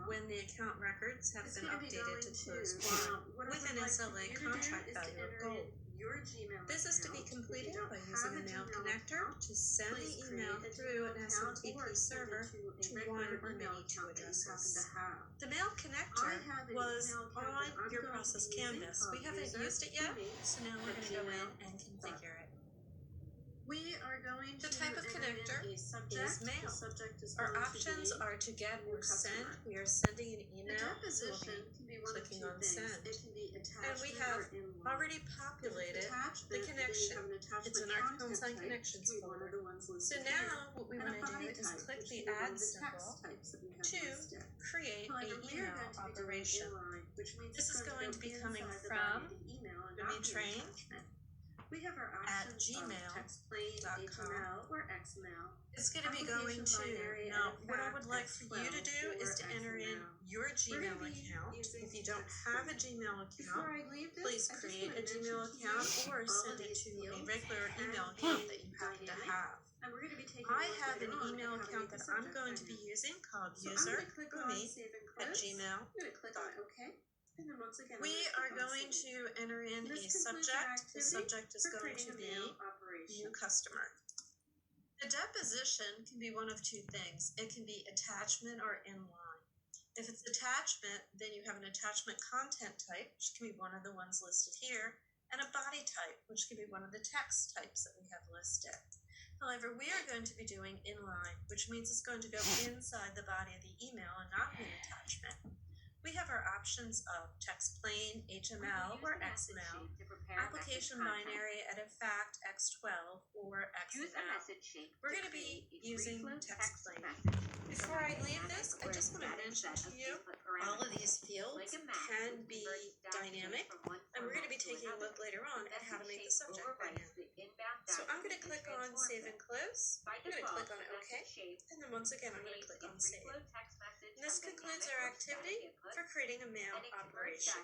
when the account records have been updated to close one with an SLA contract value of gold. This is to be completed by using a mail connector to send the email through an SMTP server to one or many to addresses. The mail connector was on your process canvas. We haven't used it yet, so now we're going to go in and configure it. The type of connector is mail. Our options are to get or send. We are sending an email, so we'll be clicking on send. And we have already populated the connection. It's in our Counseling Connections folder. So now what we want to do is click the add symbol to create an email operation. This is going to be coming from Boomi Train at gmail.com. It's going to be going to, now what I would like for you to do is to enter in your Gmail account. If you don't have a Gmail account, please create a Gmail account or send it to a regular email account that you happen to have. I have an email account that I'm going to be using called user.boomi@gmail.com. We are going to enter in a subject. The subject is going to be new customer. The deposition can be one of two things. It can be attachment or inline. If it's attachment, then you have an attachment content type, which can be one of the ones listed here, and a body type, which can be one of the text types that we have listed. However, we are going to be doing inline, which means it's going to go inside the body of the email and not be an attachment. We have our options of text plain, HTML, or XML, application binary, edit fact, X12, or XML. We're going to be using text plain. Before I leave this, I just want to mention to you, all of these fields can be dynamic, and we're going to be taking a look later on at how to make the subject dynamic. So I'm going to click on Save and Close. I'm going to click on OK, and then once again, I'm going to click on Save. And this concludes our activity for creating a mail operation.